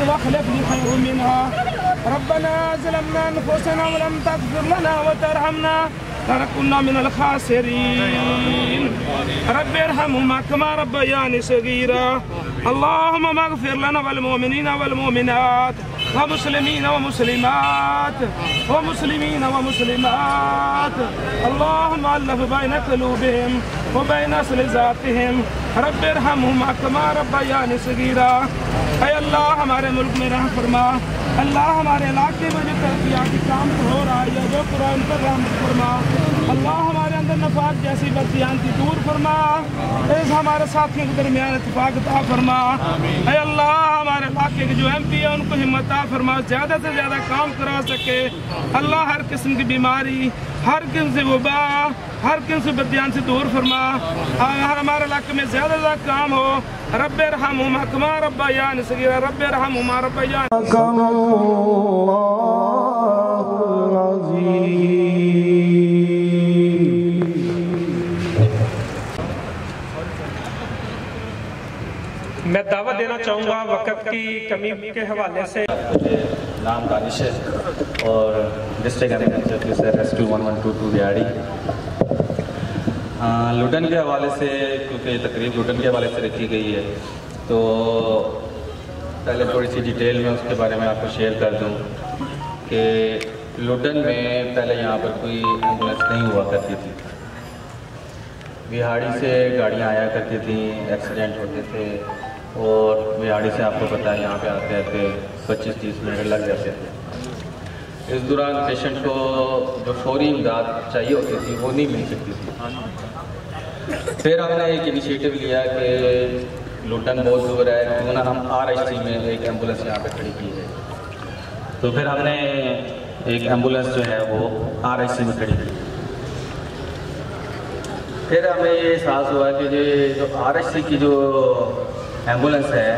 واخلف لي خير منها. ربنا ظلمنا أنفسنا ولم تغفر لنا وترحمنا لنكن من الخاسرين. رب ارحمهما كما ربياني صغيرا. اللهم اغفر لنا والمؤمنين والمؤمنات ومسلمين ومسلمات ومسلمين ومسلمات. اللهم ألف بين قلوبهم وبين أصل ذاتهم. رب ارحمهما كما ربياني صغيرا. اے اللہ ہمارے ملک میں رحم فرما. اللہ ہمارے علاقے میں جو ترقیاتی کام ہو رہا ہے جو قرآن پر رحمت فرما. اللہ ہمارے اندر نفاق جیسی بددیانتی دور فرما. اس ہمارے ساتھیوں کے درمیان اتفاق عطا فرما. اے اللہ ہمارے علاقے کے جو ایم پی ہے ان کو ہمت عطا فرما, زیادہ سے زیادہ کام کرا سکے. اللہ ہر قسم کی بیماری, ہر قسم سے وبا, ہر قسم سے بددیان سے دور فرما. ہمارے علاقے میں زیادہ سے زیادہ کام ہو. رب ارحمہما کما ربیانی صغیرا. رب ارحمہما ربیانی. میں دعوت دینا چاہوں گا وقت کی کمی کے حوالے سے. مجھے نام دانش ہے اور ڈسٹرکٹ ایڈمنسٹریٹر ریسکیو 1122 بیاڑی. لوٹن کے حوالے سے, کیونکہ تقریب لوٹن کے حوالے سے رکھی گئی ہے, تو پہلے تھوڑی سی ڈیٹیل میں اس کے بارے میں آپ کو شیئر کر دوں کہ لوٹن میں پہلے یہاں پر کوئی ایمبولینس نہیں ہوا کرتی تھی. بہاڑی سے گاڑیاں آیا کرتی تھیں, ایکسیڈنٹ ہوتے تھے, اور بہاڑی سے آپ کو پتہ ہے یہاں پہ آتے آتے 25-30 منٹ لگ جاتے تھے. اس دوران پیشنٹ کو جو فوری امداد چاہیے ہوتی تھی وہ نہیں مل سکتی تھی. پھر ہم نے ایک انیشیٹو لیا کہ لوٹن بہت دور ہے, کیوں نہ ہم RHC میں ایک ایمبولینس یہاں پہ کھڑی کی ہے. تو پھر ہم نے ایک ایمبولینس جو ہے وہ RHC میں کھڑی کی. پھر ہمیں یہ احساس ہوا کہ یہ جو RHC کی جو ایمبولینس ہے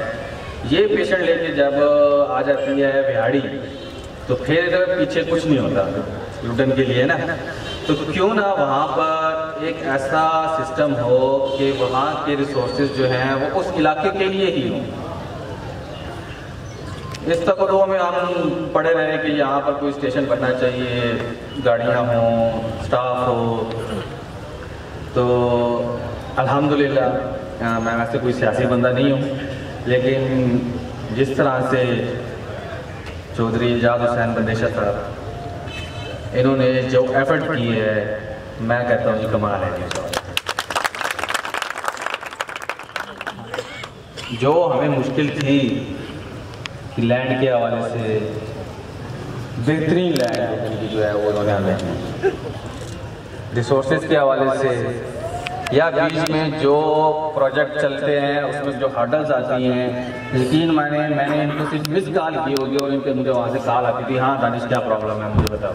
یہ پیشنٹ لے کے جب آ جاتی ہے بہاڑی تو پھر پیچھے کچھ نہیں ہوتا لوٹن کے لیے نا. تو کیوں نہ وہاں پر ایک ایسا سسٹم ہو کہ وہاں کے ریسورسز جو ہیں وہ اس علاقے کے لیے ہی ہوں. اس تقرر میں ہم پڑے رہے کہ یہاں پر کوئی اسٹیشن بننا چاہیے, گاڑیاں ہوں, اسٹاف ہو. تو الحمدللہ میں ویسے کوئی سیاسی بندہ نہیں ہوں, لیکن جس طرح سے چودھری اعجاز حسین بندیشہ صاحب انہوں نے جو ایفرٹ کی ہے میں کہتا ہوں یہ کمال ہے. جو ہمیں مشکل تھی کہ لینڈ کے حوالے سے بہترین لینڈ جو ہے وہ انہوں نے ہمیں, ریسورسز کے حوالے سے یا بیچ میں جو پروجیکٹ چلتے ہیں اس میں جو ہارڈلز آتی ہیں, یقین میں نے ان کو صرف مس کال کی ہوگی اور ان کے مجھے وہاں سے کال آتی تھی, ہاں دانش کیا پرابلم ہے مجھے بتاؤ.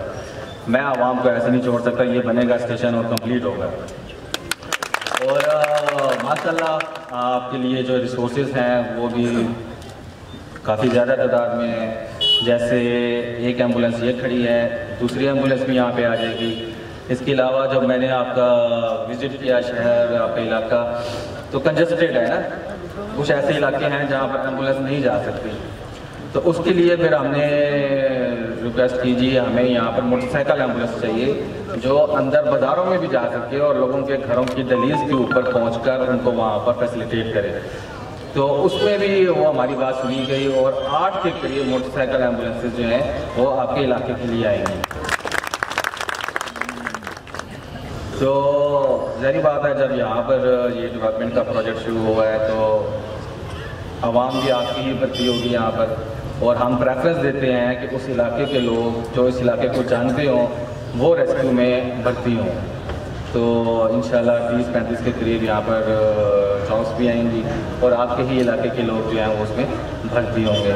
میں عوام کو ایسے نہیں چھوڑ سکتا, یہ بنے گا اسٹیشن اور کمپلیٹ ہوگا. اور ماشاءاللہ آپ کے لیے جو ریسورسز ہیں وہ بھی کافی زیادہ تعداد میں ہیں. جیسے ایک ایمبولینس یہ کھڑی ہے, دوسری ایمبولینس بھی یہاں پہ آ جائے گی. اس کے علاوہ جب میں نے آپ کا وزٹ کیا شہر, آپ کا علاقہ تو کنجسٹیڈ ہے نا, کچھ ایسے علاقے ہیں جہاں پر ایمبولینس نہیں جا سکتی. تو اس کے لیے پھر ہم نے ریکویسٹ کیجیے ہمیں یہاں پر موٹر سائیکل ایمبولینس چاہیے جو اندر بازاروں میں بھی جا سکے اور لوگوں کے گھروں کی دہلیز کے اوپر پہنچ کر ان کو وہاں پر فیسیلیٹیٹ کرے. تو اس میں بھی وہ ہماری بات سنی گئی اور 8 کے قریب موٹر سائیکل ایمبولینسز جو ہیں وہ آپ کے علاقے کے لیے آئیں گی. تو ظاہری بات ہے جب یہاں پر یہ ڈیولپمنٹ کا پروجیکٹ شروع ہوا ہے تو عوام بھی آپ کی ہی بھرتی ہوگی یہاں پر, اور ہم پریفرنس دیتے ہیں کہ اس علاقے کے لوگ جو اس علاقے کو جانتے ہوں وہ ریسکیو میں بھرتی ہوں. تو انشاءاللہ 30-35 کے قریب یہاں پر جابس بھی آئیں گی اور آپ کے ہی علاقے کے لوگ جو ہیں وہ اس میں بھرتی ہوں گے.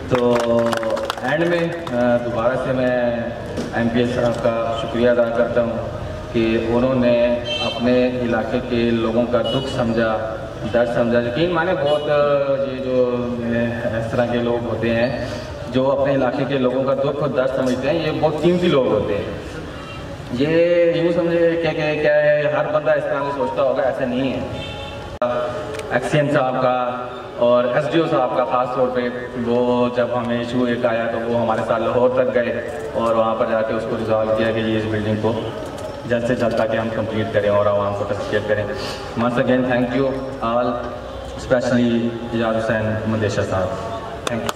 تو اینڈ میں دوبارہ سے میں MPS صاحب کا شکریہ ادا کرتا ہوں کہ انہوں نے اپنے علاقے کے لوگوں کا دکھ سمجھا, درد سمجھا. یقین مانے بہت یہ جو اس طرح کے لوگ ہوتے ہیں جو اپنے علاقے کے لوگوں کا دکھ اور درد سمجھتے ہیں, یہ بہت قیمتی لوگ ہوتے ہیں. یہ یوں سمجھے کہ کیا ہر بندہ اس طرح سے سوچتا ہوگا, ایسا نہیں ہے. ایکسین صاحب کا اور ایس ڈی او صاحب کا خاص طور پہ، وہ جب ہمیں ایشو ایک آیا تو وہ ہمارے ساتھ لاہور تک گئے اور وہاں پر جا کے اس کو ریزالو کیا کہ یہ اس بلڈنگ کو جلد سے جلد تاکہ ہم کمپلیٹ کریں اور عوام کو ٹسکیٹ کریں. Once again thank you all, especially Ijaz Hussain مندیشہ صاحب. Thank you.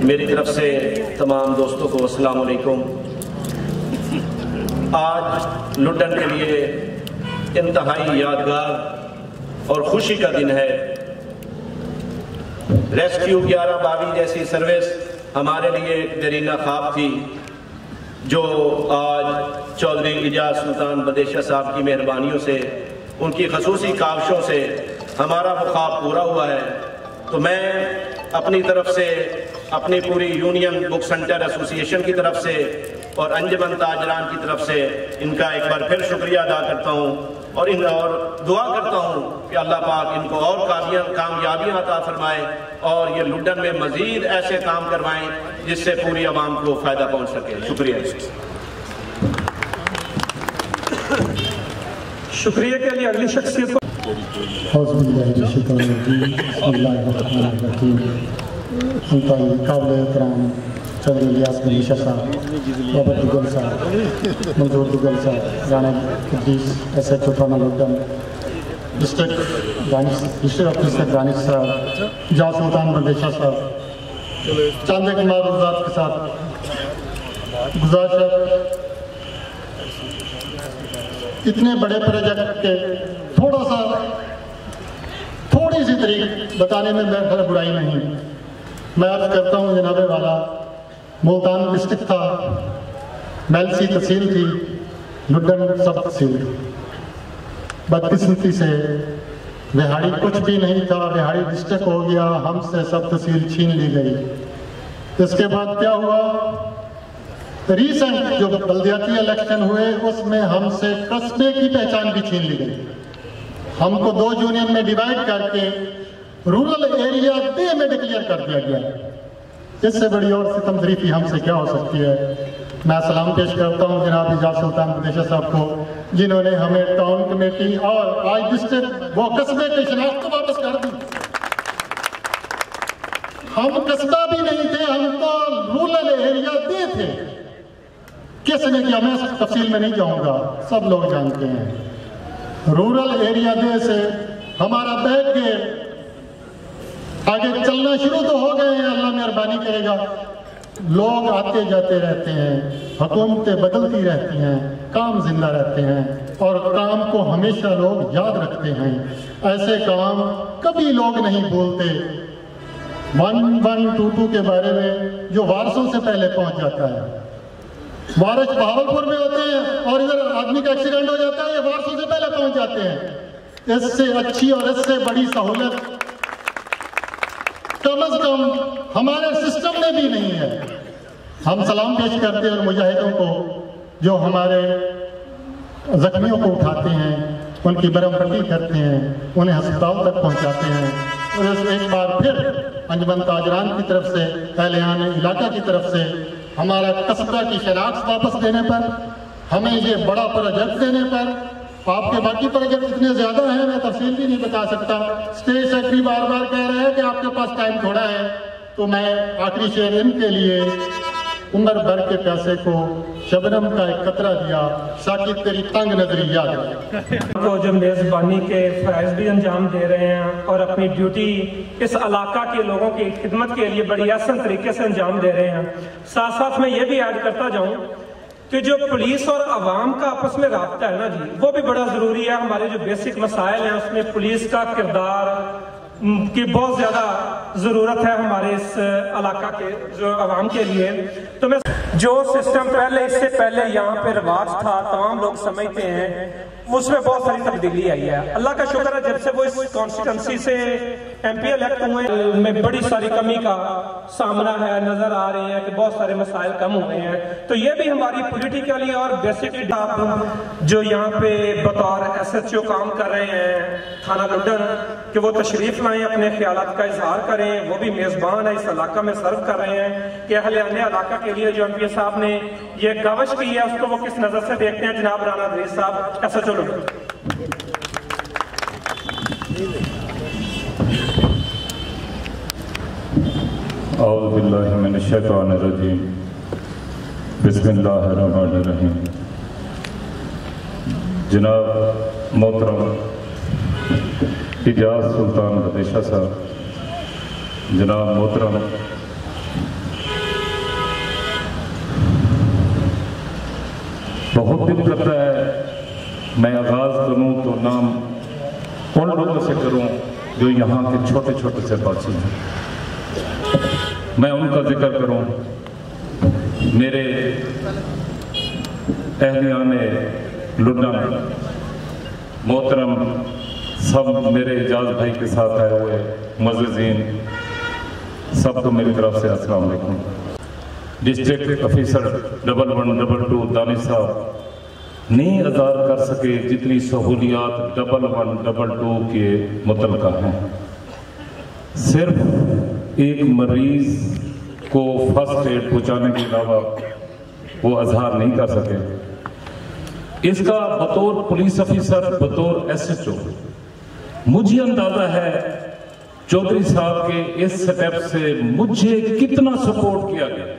میری طرف سے تمام دوستوں کو السلام علیکم. آج لڈن کے لیے انتہائی یادگار اور خوشی کا دن ہے. ریسکیو 1122 جیسی سروس ہمارے لیے ایک دیرینہ خواب تھی، جو آج چودھری ایجاز سلطان مندیشہ صاحب کی مہربانیوں سے، ان کی خصوصی کاوشوں سے ہمارا وہ خواب پورا ہوا ہے. تو میں اپنی طرف سے، اپنی پوری یونین بک سینٹر ایسوسی ایشن کی طرف سے اور انجمن تاجران کی طرف سے ان کا ایک بار پھر شکریہ ادا کرتا ہوں اور دعا کرتا ہوں کہ اللہ پاک ان کو اور کامیابیاں عطا فرمائے اور یہ لڈن میں مزید ایسے کام کروائیں جس سے پوری عوام کو فائدہ پہنچ سکے. شکریہ کے لیے اگلی شخصیت کو قابل احترام چودھری الیاس مندیشہ صاحب، بابر دگل صاحب، منظور دگل صاحب، رانا قدیس ایس ایچ او تھانہ لڈن، ڈسٹرکٹ آفیسر دانش صاحب، ایجاز سلطان مندیشہ صاحب، چاندے کے معروضات کے ساتھ گزارش اتنے بڑے پروجیکٹ کے تھوڑی سی طریق بتانے میں میرا برائی نہیں. میں عرض کرتا ہوں جناب والا، ملتان ڈسٹرکٹ تھا، میلسی تحصیل تھی، لڈن سب تحصیل تھی. بدقسمتی سے وہاڑی کچھ بھی نہیں تھا، وہاڑی ڈسٹرکٹ ہو گیا، ہم سے سب تحصیل چھین لی گئی. اس کے بعد کیا ہوا، ریسنٹ جو بلدیاتی الیکشن ہوئے اس میں ہم سے قصبے کی پہچان بھی چھین لی گئی. ہم کو 2 یونین میں ڈیوائیڈ کر کے رورل ایریا دے میں ڈکلیئر کر دیا گیا. اس سے بڑی اور ستم ظریفی ہم سے کیا ہو سکتی ہے. میں سلام پیش کرتا ہوں جناب ایجاز سلطان مندیشہ صاحب کو، جنہوں نے ہمیں ٹاؤن کمیٹی اور آج ڈسٹرکٹ وہ قصبے کی شناخت کو واپس کر دی. ہم قصبہ بھی نہیں تھے، ہم تو رورل ایریا دے تھے. کس نے کیا، میں تفصیل میں نہیں جاؤں گا، سب لوگ جانتے ہیں. رورل ایریا دے سے ہمارا بیٹھ کے آگے چلنا شروع تو ہو گئے ہیں، اللہ مہربانی کرے گا. لوگ آتے جاتے رہتے ہیں، حکومتیں بدلتی رہتی ہیں، کام زندہ رہتے ہیں اور کام کو ہمیشہ لوگ یاد رکھتے ہیں. ایسے کام کبھی لوگ نہیں بولتے. 1122 کے بارے میں جو وارسوں سے پہلے پہنچ جاتا ہے، وارث بہاولپور میں ہوتے ہیں اور ادھر آدمی کا ایکسیڈنٹ ہو جاتا ہے، یہ وارثوں سے پہلے پہنچ جاتے ہیں. اس سے اچھی اور اس سے بڑی سہولت کم از کم ہمارے سسٹم میں بھی نہیں ہے. ہم سلام پیش کرتے ہیں اور مجاہدوں کو جو ہمارے زخمیوں کو اٹھاتے ہیں، ان کی برم پٹی کرتے ہیں، انہیں ہسپتال تک پہنچاتے ہیں. اور ایک بار پھر انجمن تاجران کی طرف سے، اہلیان علاقہ کی طرف سے ہمارا قصبہ کی شناخت واپس دینے پر، ہمیں یہ بڑا پروجیکٹ دینے پر، آپ کے باقی پروجیکٹ اتنے زیادہ ہیں میں تفصیل بھی نہیں بتا سکتا. اسٹیج سیکرٹری بار بار کہہ رہے ہیں کہ آپ کے پاس ٹائم تھوڑا ہے، تو میں آخری شعر ان کے لیے عمر بھر کے پیاسے کو شبنم کا ایک قطرہ دیا، ساقی تیری تنگ نظری یاد ہے. کو جو میزبانی کے فرائض بھی انجام دے رہے ہیں اور اپنی ڈیوٹی اس علاقہ کے لوگوں کی خدمت کے لیے بڑی احسن طریقے سے انجام دے رہے ہیں. ساتھ ساتھ میں یہ بھی ایڈ کرتا جاؤں کہ جو پولیس اور عوام کا آپس میں رابطہ ہے نا جی، وہ بھی بڑا ضروری ہے. ہمارے جو بیسک مسائل ہیں اس میں پولیس کا کردار کی بہت زیادہ ضرورت ہے ہمارے اس علاقہ کے جو عوام کے لیے. تو میں جو سسٹم پہلے اس سے پہلے یہاں پہ رواج تھا تمام لوگ سمجھتے ہیں اس میں بہت ساری تبدیلی آئی ہے. اللہ کا شکر ہے جب سے وہ اس کانسٹیٹنسی سے ایم پی الیکٹ ہوئے میں بڑی ساری کمی کا سامنا ہے, نظر آ رہے ہیں کہ بہت سارے مسائل کم ہوئے ہیں. تو یہ بھی ہماری پولیٹیکلی اور بیسکلی جو یہاں پہ بطور ایس ایچ او کام کر رہے ہیں تھانہ لڈن کہ وہ تشریف لائیں, اپنے خیالات کا اظہار کریں. وہ بھی میزبان ہے اس علاقہ میں سرو کر رہے ہیں کہ اہل علاقہ کے لیے جو ایم پی صاحب نے یہ کاوش کی ہے اس کو وہ کس نظر سے دیکھتے ہیں. جناب رانا ادریس صاحب ایسا چلو. اعوذ باللہ من الشیطان الرجیم بسم اللہ الرحمن الرحیم. جناب محترم اجاز سلطان بدیشہ صاحب, جناب محترم بہت دل کرتا ہے میں آغاز کروں تو نام ان لوگوں سے کروں جو یہاں کے چھوٹے چھوٹے سے باسی ہیں. میں ان کا ذکر کروں. میرے اہلیان لڈن محترم سب میرے اجاز بھائی کے ساتھ آئے ہوئے معززین سب کو میری طرف سے السلام علیکم. ڈسٹرکٹ آفیسر 1112 دانش صاحب نہیں اظہار کر سکے جتنی سہولیات 1112 کے متعلقہ ہیں. صرف ایک مریض کو فرسٹ ایڈ پہنچانے کے علاوہ وہ اظہار نہیں کر سکے. اس کا بطور پولیس افیسر, بطور ایس ایچ او مجھے اندازہ ہے چودھری صاحب کے اس سٹیپ سے مجھے کتنا سپورٹ کیا گیا.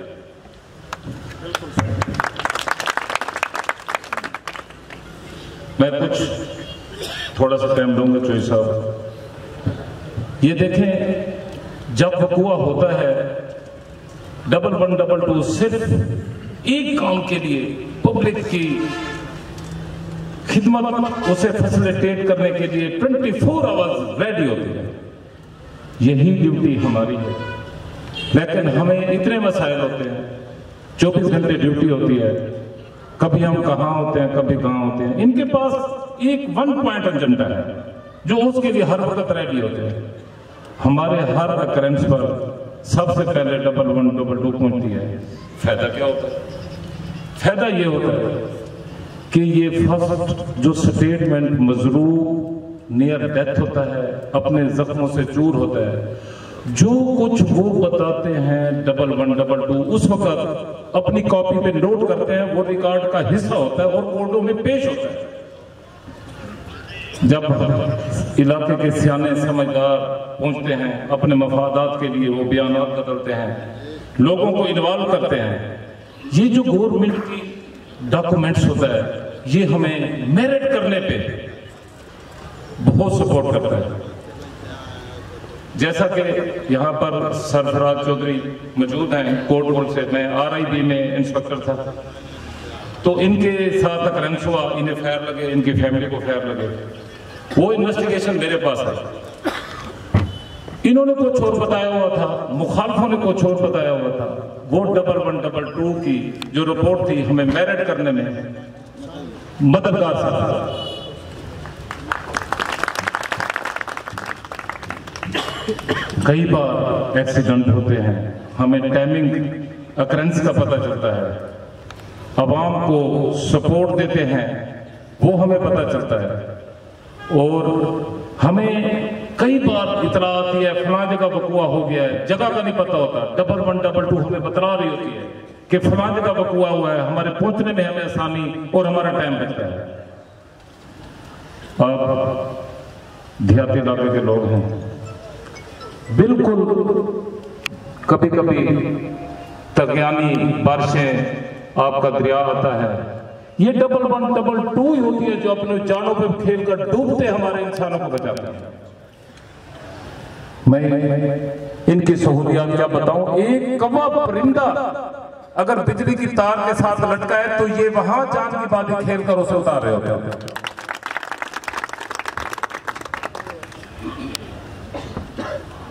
میں کچھ تھوڑا سا ٹائم دوں گا چوئی صاحب. یہ دیکھیں جب وقوع ہوتا ہے 1112 صرف ایک کام کے لیے پبلک کی خدمت اسے فیسلیٹیٹ کرنے کے لیے 24 آورز ریڈی ہوتی ہے. یہی ڈیوٹی ہماری ہے. لیکن ہمیں اتنے مسائل ہوتے ہیں, 24 گھنٹے ڈیوٹی ہوتی ہے, کبھی ہم کہاں ہوتے ہیں کبھی کہاں ہوتے ہیں. ان کے پاس ایک 1 پوائنٹ ایجنڈا ہے جو اس کے لیے ہر وقت ریڈی ہوتے ہیں. ہمارے ہر اکرنس پر سب سے پہلے 1112 پہنچتی ہے. فائدہ کیا ہوتا ہے؟ فائدہ یہ ہوتا ہے کہ یہ فرسٹ جو سٹیٹمنٹ مظلوم نیئر ڈیتھ ہوتا ہے, اپنے زخموں سے چور ہوتا ہے, جو کچھ وہ بتاتے ہیں 1112 اس وقت اپنی کاپی پہ نوٹ کرتے ہیں, وہ ریکارڈ کا حصہ ہوتا ہے اور کورٹوں میں پیش ہوتا ہے. جب علاقے کے سیانے سمجھدار پہنچتے ہیں اپنے مفادات کے لیے وہ بیانات بدلتے ہیں, لوگوں کو انوالو کرتے ہیں. یہ جو گورنمنٹ کی ڈاکومنٹس ہوتا ہے یہ ہمیں میرٹ کرنے پہ بہت سپورٹ کرتا ہے. جیسا کہ یہاں پر سرفراز چودھری موجود ہیں کوٹ بول سے, میں RIB میں انسپیکٹر تھا, تو ان کے ساتھ اکرنس ہوا, انہیں فائر لگے, ان کی فیملی کو فائر لگے. وہ انویسٹیگیشن میرے پاس ہے. انہوں نے کچھ اور بتایا ہوا تھا, مخالفوں نے کچھ اور بتایا ہوا تھا. وہ 1112 کی جو رپورٹ تھی ہمیں میرٹ کرنے میں مددگار ثابت. کئی بار ایکسیڈنٹ ہوتے ہیں, ہمیں ٹائمنگ اکرنس کا پتہ چلتا ہے, عوام کو سپورٹ دیتے ہیں وہ ہمیں پتہ چلتا ہے, اور ہمیں کئی بار اطلاع آتی ہے فلاں جگہ وقوع ہو گیا ہے, جگہ کا نہیں پتہ ہوتا. 1112 ہمیں بتلا رہی ہوتی ہے کہ فلاں جگہ وقوع ہوا ہے, ہمارے پہنچنے میں ہمیں آسانی اور ہمارا ٹائم بچتا ہے. آپ دیہاتی علاقے کے لوگ ہیں, بالکل کبھی کبھی تغیانی بارشیں آپ کا دریا آتا ہے, یہ 1112 ہی ہوتی ہے جو اپنے جانوں پہ کھیل کر ڈوبتے ہمارے انسانوں کو بچاتے ہیں. میں ان کی سہولیات کیا بتاؤں. ایک کوا پرندہ اگر بجلی کی تار کے ساتھ لٹکا ہے تو یہ وہاں جان کی بازی کھیل کر اسے اتار رہے ہوتے ہیں.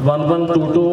1122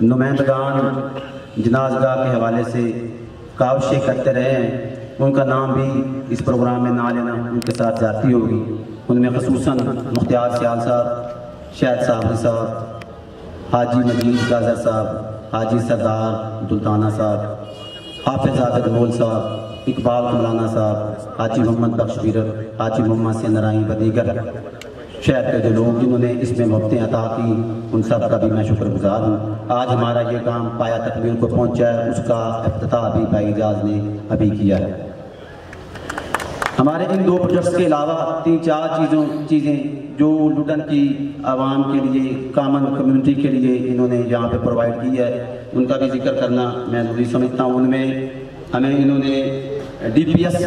نمائندگان جنازگاہ کے حوالے سے کاوشیں کرتے رہے ہیں، ان کا نام بھی اس پروگرام میں نہ لینا ان کے ساتھ زیادتی ہوگی۔ ان میں خصوصاً مختار سیال صاحب، شاہد صاحب صاحب، حاجی مجید گازر صاحب، حاجی سردار دلتانہ صاحب، حافظ عابد مول صاحب، اقبال مولانا صاحب، حاجی محمد بخش بیرر، حاجی محمد سے نرائی و دیگر شہر کے جو لوگ جنہوں نے اس میں مفتیں عطا کی، ان سب کا بھی میں شکر گزار ہوں۔ آج ہمارا یہ کام پایا تکمیل کو پہنچا ہے، اس کا افتتاح بھی بھائی اعجاز نے ابھی کیا ہے۔ ہمارے ان 2 پروجیکٹس کے علاوہ 3-4 چیزیں جو لڈن کی عوام کے لیے، کامن کمیونٹی کے لیے انہوں نے یہاں پہ پرووائڈ کی ہے، ان کا بھی ذکر کرنا میں ضروری سمجھتا ہوں۔ ان میں ہمیں انہوں نے DPS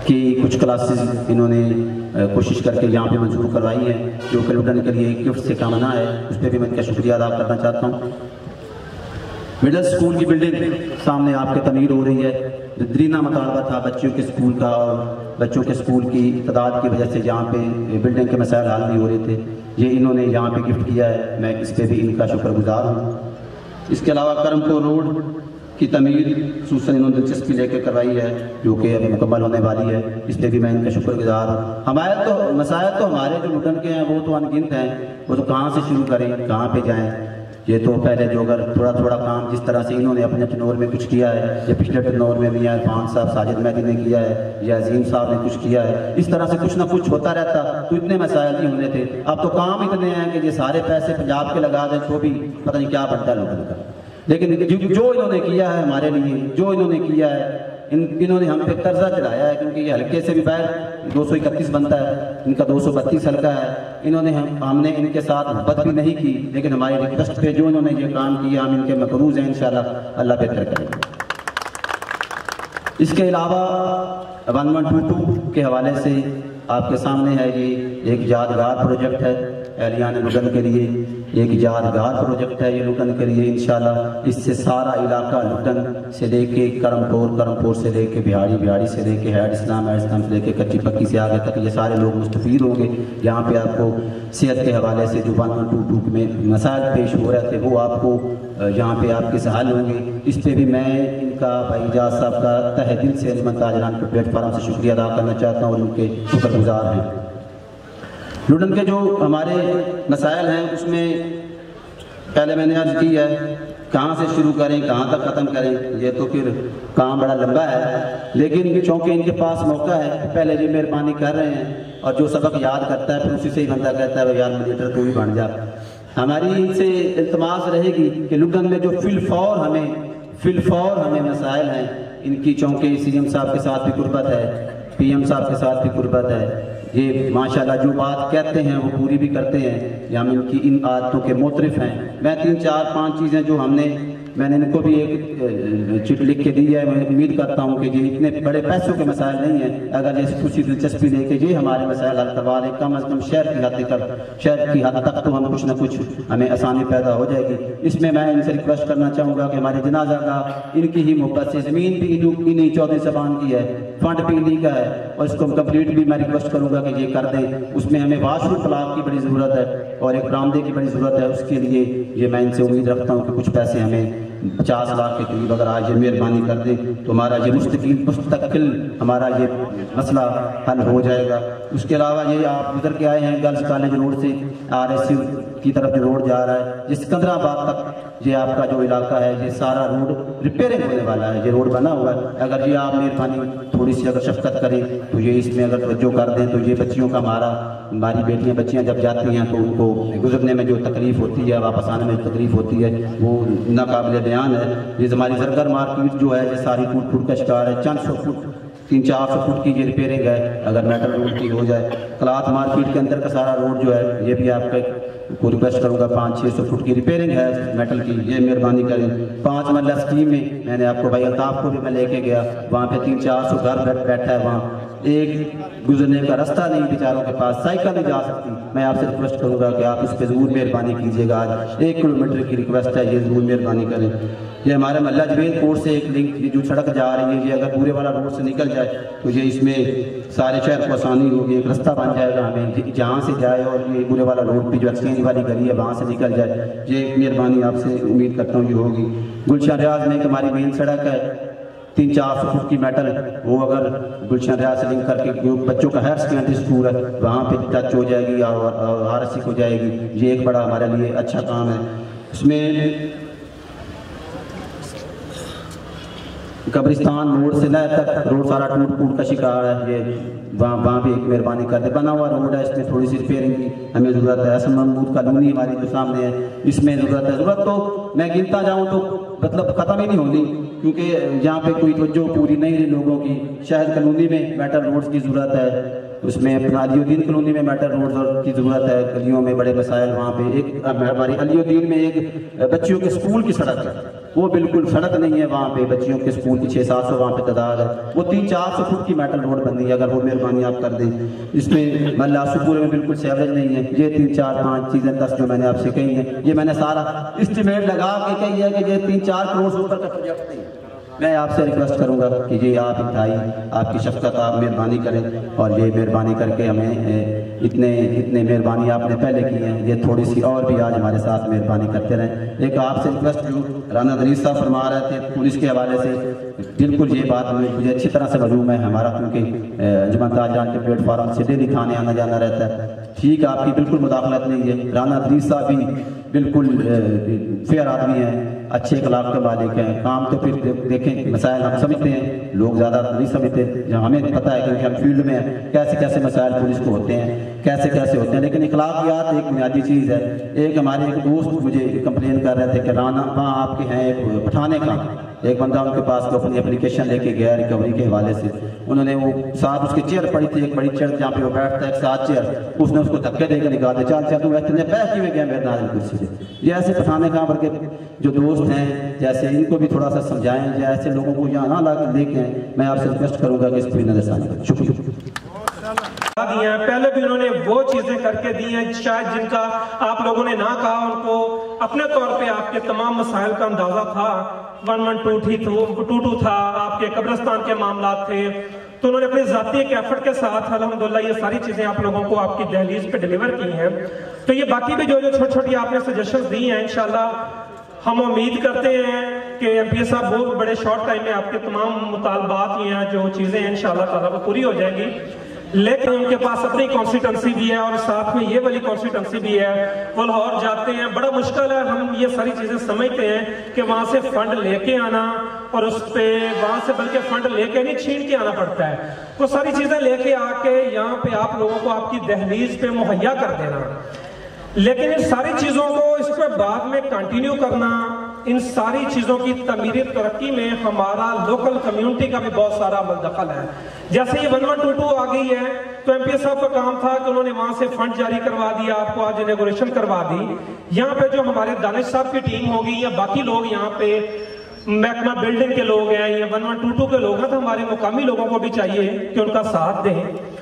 کی کچھ کلاسز انہوں نے کوشش کر کے یہاں پہ منظور کروائی ہیں، جو کہ لڈن کے لیے ایک گفٹ سے کام نہ ہے، اس پہ بھی میں ان کا شکریہ ادا کرنا چاہتا ہوں۔ مڈل سکول کی بلڈنگ سامنے آپ کے تعمیر ہو رہی ہے، دیرینہ مطالبہ تھا بچوں کے سکول کا، اور بچوں کے سکول کی تعداد کی وجہ سے یہاں پہ بلڈنگ کے مسائل حل نہیں ہو رہے تھے، یہ انہوں نے یہاں پہ گفٹ کیا ہے، میں اس پہ بھی ان کا شکر گزار ہوں۔ اس کے علاوہ کرمپور روڈ کی تعمیر خصوصاً انہوں نے دلچسپی لے کے کروائی ہے، جو کہ ابھی مکمل ہونے والی ہے، اس پہ بھی میں ان کا شکر گزار ہوں۔ ہمارے مسائل تو ہمارے جو لڈن کے ہیں وہ تو انگنت ہیں، وہ تو کہاں سے شروع کریں، کہاں پہ جائیں۔ یہ تو پہلے جو اگر تھوڑا کام جس طرح سے انہوں نے اپنے ٹنور میں کچھ کیا ہے، یہ پچھلے ٹنور میں میاں عرفان صاحب، ساجد مہدی نے کیا ہے، یا عظیم صاحب نے کچھ کیا ہے، اس طرح سے کچھ نہ کچھ ہوتا رہتا تو اتنے مسائل نہیں ہونے تھے۔ اب تو کام اتنے ہیں کہ یہ سارے پیسے پنجاب کے لگا دیں تو بھی پتہ نہیں کیا بنتا ہے لوگوں کا۔ لیکن جو انہوں نے کیا ہے ہمارے لیے، جو انہوں نے کیا ہے، انہوں نے ہم پہ قرضہ چڑھایا ہے، کیونکہ یہ حلقے سے بھی باہر 231 بنتا ہے، ان کا 232 حلقہ ہے۔ انہوں نے ہم نے ان کے ساتھ محبت بھی نہیں کی، لیکن ہماری ریکویسٹ پہ جو انہوں نے یہ کام کیا ہم ان کے مقروض ہیں، انشاءاللہ اللہ بہتر کرے گا۔ اس کے علاوہ 1122 کے حوالے سے آپ کے سامنے ہے، یہ ایک یادگار پروجیکٹ ہے اہلیان لڈن کے لیے، ایک یادگار پروجیکٹ ہے یہ لڈن کے لیے انشاءاللہ۔ اس سے سارا علاقہ لڈن سے لے کے کرمپور سے لے کے بہاڑی سے لے کے ہیڈ اسلام سے لے کے کچی پکی سے آگے تک یہ سارے لوگ مستفید ہوں گے۔ یہاں پہ آپ کو صحت کے حوالے سے جو 1122 میں مسائل پیش ہو رہے تھے وہ آپ کو یہاں پہ آپ کے سے حل ہوں گے۔ اس پہ بھی میں ان کا بھائی اعجاز صاحب کا تہ دل سے انجمن تاجران کے پلیٹ فارم سے شکریہ ادا کرنا چاہتا ہوں، اور ان کے شکر گزار ہیں۔ لڈن کے جو ہمارے مسائل ہیں اس میں پہلے میں نے عرض کی ہے، کہاں سے شروع کریں کہاں تک ختم کریں، یہ تو پھر کام بڑا لمبا ہے، لیکن چونکہ ان کے پاس موقع ہے پہلے یہ مہربانی کر رہے ہیں، اور جو سبق یاد کرتا ہے پھر اسی سے ہی بندہ کہتا ہے یار ملیٹر تو بھی بن جا۔ ہماری ان سے التماس رہے گی کہ لڈن میں جو فی الفور ہمیں مسائل ہیں، ان کی چونکہ CM صاحب کے ساتھ بھی قربت ہے، PM صاحب کے ساتھ بھی قربت ہے، یہ ماشاءاللہ جو بات کہتے ہیں وہ پوری بھی کرتے ہیں، یا ہم ان کی ان عادتوں کے معترف ہیں۔ میں 3-4-5 چیزیں جو میں نے ان کو بھی ایک چٹ لکھ کے دی ہے، میں امید کرتا ہوں کہ یہ اتنے بڑے پیسوں کے مسائل نہیں ہیں، اگر یہ خوشی دلچسپی لے کے یہ ہمارے مسائل حل کروا لیں، کم از کم شہر کی حد تک تو ہم کچھ نہ کچھ ہمیں آسانی پیدا ہو جائے گی۔ اس میں ان سے ریکویسٹ کرنا چاہوں گا کہ ہمارے جنازہ کا ان کی ہی محبت سے، زمین بھی انہی چودھری صاحبان کی ہے، فنڈ بھی انہی کا ہے، اور اس کو کمپلیٹ بھی میں ریکویسٹ کروں گا کہ یہ کر دیں۔ اس میں ہمیں واش روم پلاٹ کی بڑی ضرورت ہے اور ایک برآمدے کی بڑی ضرورت ہے، اس کے لیے یہ میں ان سے امید رکھتا ہوں کہ کچھ پیسے ہمیں 50 لاکھ کے قریب اگر آج یہ مہربانی کر دیں تو ہمارا یہ مستقل ہمارا یہ مسئلہ حل ہو جائے گا۔ اس کے علاوہ یہ آپ گزر کے آئے ہیں گرلز کالج روڈ سے RSU کی طرف جو روڈ جا رہا ہے، یہ سکندرآباد تک یہ آپ کا جو علاقہ ہے یہ سارا روڈ ریپیئرنگ ہونے والا ہے، یہ روڈ بنا ہوا ہے۔ اگر یہ آپ مہربانی تھوڑی سی اگر شفقت کریں تو یہ اس میں اگر توجہ کر دیں تو یہ بچیوں کا ہماری بیٹیاں بچیاں جب جاتی ہیں تو ان کو گزرنے میں جو تکلیف ہوتی ہے، واپس آنے میں جو تکلیف ہوتی ہے وہ ناقابل بیان ہے۔ یہ ہماری زرگر مارکیٹ جو ہے یہ ساری ٹوٹ کا شکار ہے، چند سو فٹ 300-400 فٹ کی یہ ریپیئرنگ ہے، اگر میٹل روڈ کی ہو جائے۔ کلاتھ مارکیٹ کے اندر کا سارا روڈ جو ہے یہ بھی آپ کو ریکویسٹ کروں گا 500-600 فٹ کی ریپیئرنگ ہے میٹل کی، یہ مہربانی کریں۔ 5 مرلہ اسکیم میں نے آپ کو بھائی الطاف کو بھی میں لے کے گیا، وہاں پہ 300-400 گھر بیٹھا ہے، وہاں ایک گزرنے کا راستہ نہیں بیچاروں کے پاس، سائیکل نہیں جا سکتی۔ میں آپ سے ریکویسٹ کروں گا کہ آپ اس پہ ضرور مہربانی کیجیے گا، آج 1 کلومیٹر کی ریکویسٹ ہے، یہ ضرور مہربانی کریں۔ یہ ہمارے محلہ جبیل کوٹ سے ایک لنک جو سڑک جا رہی ہے، یہ اگر پورے والا روڈ سے نکل جائے تو یہ اس میں سارے شہر کو آسانی ہوگی، ایک رستہ بن جائے گا ہمیں جہاں سے جائے، اور یہ پورے والا روڈ پہ جو ایکسچینج والی گلی ہے وہاں سے نکل جائے، یہ ایک مہربانی آپ سے امید کرتا ہوں یہ ہوگی۔ گلشن ریاض میں ایک ہماری مین سڑک ہے 300-400 فٹ کی میٹل، وہ اگر گلشن ریاض سے لنک کر کے جو بچوں کا ہائر سیکنڈری اسکول ہے وہاں پہ ٹچ ہو جائے گی اور RSC ہو جائے گی، یہ ایک بڑا ہمارے لیے اچھا کام ہے۔ اس میں قبرستان موڑ سے لے تک روڈ سارا ٹوٹ کا شکار ہے، یہ وہاں بھی ایک مہربانی کر دے، بنا ہوا روڈ ہے، اس میں تھوڑی سی ریپیئرنگ کی ہمیں ضرورت ہے۔ حسن محمود کالونی ہماری جو سامنے ہے اس میں ضرورت تو میں گنتا جاؤں تو مطلب ختم ہی نہیں ہونی، کیونکہ یہاں پہ کوئی توجہ پوری نہیں رہی لوگوں کی۔ شہد کالونی میں میٹل روڈز کی ضرورت ہے، اس میں اپنا علی الدین کالونی میں میٹل روڈز کی ضرورت ہے، گلیوں میں بڑے مسائل وہاں پہ۔ ایک ہماری علی الدین میں ایک بچیوں کے اسکول کی سڑک ہے، وہ بالکل سڑک نہیں ہے وہاں پہ، بچیوں کے اسکول کی 600-700 وہاں پہ تعداد ہے، وہ 300-400 فٹ کی میٹل روڈ بننی ہے، اگر وہ مہربانی آپ کر دیں۔ اس میں محلہ سپور میں بالکل سیوریج نہیں ہے، یہ 3-4-5 چیزیں 10 جو میں نے آپ سے کہی ہیں، یہ میں نے سارا اسٹیمیٹ لگا کے کہی ہے کہ یہ 3-4 کروڑ سے اوپر کا پروجیکٹ نہیں ہے۔ میں آپ سے ریکویسٹ کروں گا کہ یہ آپ انتہائی آپ کی شفقت آپ مہربانی کریں، اور یہ مہربانی کر کے ہمیں اتنے مہربانی آپ نے پہلے کی ہیں، یہ تھوڑی سی اور بھی آج ہمارے ساتھ مہربانی کرتے رہیں۔ ایک آپ سے ریکویسٹ جو رانا دریس صاحب فرما رہے تھے پولیس کے حوالے سے، بالکل یہ بات مجھے اچھی طرح سے معلوم ہے، ہمارا کیونکہ انجمن تاجران کے پلیٹ فارم سے ڈیلی کھانے آنا جانا رہتا ہے، ٹھیک آپ کی بالکل مداخلت نہیں ہے۔ رانا دریس صاحب بھی بالکل فیئر آدمی ہیں، اچھے اخلاق کے مالک ہیں، کام تو پھر دیکھیں مسائل ہم سمجھتے ہیں، لوگ زیادہ نہیں سمجھتے، جہاں ہمیں پتہ ہے کیونکہ ہم فیلڈ میں ہیں کیسے مسائل پولیس کو ہوتے ہیں، کیسے ہوتے ہیں، لیکن اخلاقیات ایک بنیادی چیز ہے۔ ایک ہمارے ایک دوست مجھے کمپلین کر رہے تھے کہ رانا وہاں آپ کے ہیں ایک پٹھانے کا، ایک بندہ ان کے پاس تو اپنی اپلیکیشن لے کے گیا ریکوری کے حوالے سے، انہوں نے وہ صاحب اس کی چیئر پڑی تھی، ایک بڑی چیئر جہاں پہ وہ بیٹھتا ہے، ایک ساتھ چیئر، اس نے اس کو دھکے دے کے نکال دیا، چل تو اتنے بیٹھ ہوئے گیا میرے ناظرین کرسی سے۔ یہ ایسے پٹھانے کا بلکہ جو دوست ہیں جیسے ان کو بھی تھوڑا سا سمجھائیں، یا ایسے لوگوں کو یہاں نہ لا کے لے کے آئیں، میں آپ سے ریکویسٹ کروں گا کہ اس پہ نظر ثانی کریں۔ شکریہ۔ پہلے بھی انہوں نے وہ چیزیں کر کے دی ہیں شاید جن کا آپ لوگوں نے نہ کہا، ان کو اپنے طور پہ آپ کے تمام مسائل کا اندازہ تھا، 1122 تھا، آپ کے قبرستان کے معاملات تھے، تو انہوں نے اپنی ذاتی ایک ایفرٹ کے ساتھ الحمدللہ یہ ساری چیزیں آپ لوگوں کو آپ کی دہلیز پہ ڈیلیور کی ہیں۔ تو یہ باقی بھی جو چھوٹی آپ نے سجیشنز دی ہیں، انشاءاللہ ہم امید کرتے ہیں کہ ایم پی اے صاحب بہت بڑے شارٹ ٹائم میں آپ کے تمام مطالبات یا جو چیزیں ہیں انشاءاللہ تعالیٰ وہ پوری ہو جائیں گی۔ لیکن ان کے پاس اپنی کانسٹیٹنسی بھی ہے اور ساتھ میں یہ والی کانسٹیٹنسی بھی ہے، وہ لاہور جاتے ہیں، بڑا مشکل ہے، ہم یہ ساری چیزیں سمجھتے ہیں کہ وہاں سے فنڈ لے کے آنا، اور اس پہ وہاں سے بلکہ فنڈ لے کے نہیں چھین کے آنا پڑتا ہے، وہ ساری چیزیں لے کے آ کے یہاں پہ آپ لوگوں کو آپ کی دہلیز پہ مہیا کر دینا، لیکن ان ساری چیزوں کو اس پہ بعد میں کنٹینیو کرنا، ان ساری چیزوں کی تعمیری ترقی میں ہمارا لوکل کمیونٹی کا بھی بہت سارا عمل دخل ہے۔ جیسے یہ 1122 آ گئی ہے تو ایم پی اے صاحب کا کام تھا کہ انہوں نے وہاں سے فنڈ جاری کروا دیا، آپ کو آج انیگوریشن کروا دی۔ یہاں پہ جو ہمارے دانش صاحب کی ٹیم ہوگی یا باقی لوگ یہاں پہ محکمہ بلڈنگ کے لوگ ہیں یا 1122 کے لوگ ہیں، تو ہمارے مقامی لوگوں کو بھی چاہیے کہ ان کا ساتھ دیں،